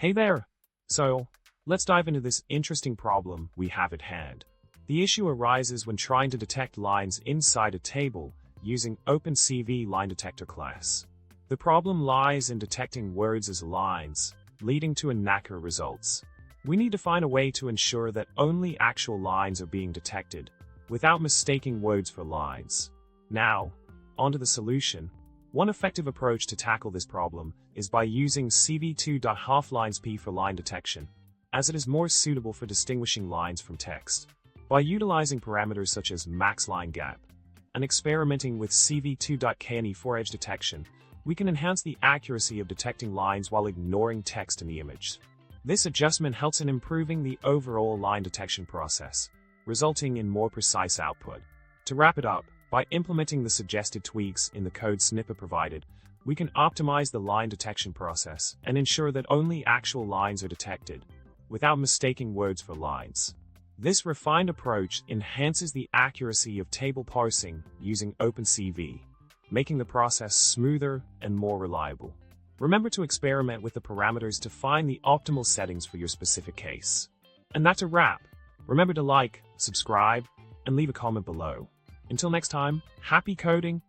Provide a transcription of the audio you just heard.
Hey there! So, let's dive into this interesting problem we have at hand. The issue arises when trying to detect lines inside a table using OpenCV LineDetector class. The problem lies in detecting words as lines, leading to inaccurate results. We need to find a way to ensure that only actual lines are being detected, without mistaking words for lines. Now, onto the solution. One effective approach to tackle this problem is by using CV2.halfLines for line detection, as it is more suitable for distinguishing lines from text. By utilizing parameters such as max line gap and experimenting with CV2.kne for edge detection, we can enhance the accuracy of detecting lines while ignoring text in the image. This adjustment helps in improving the overall line detection process, resulting in more precise output. To wrap it up, by implementing the suggested tweaks in the code snippet provided, we can optimize the line detection process and ensure that only actual lines are detected, without mistaking words for lines. This refined approach enhances the accuracy of table parsing using OpenCV, making the process smoother and more reliable. Remember to experiment with the parameters to find the optimal settings for your specific case. And that's a wrap. Remember to like, subscribe, and leave a comment below. Until next time, happy coding!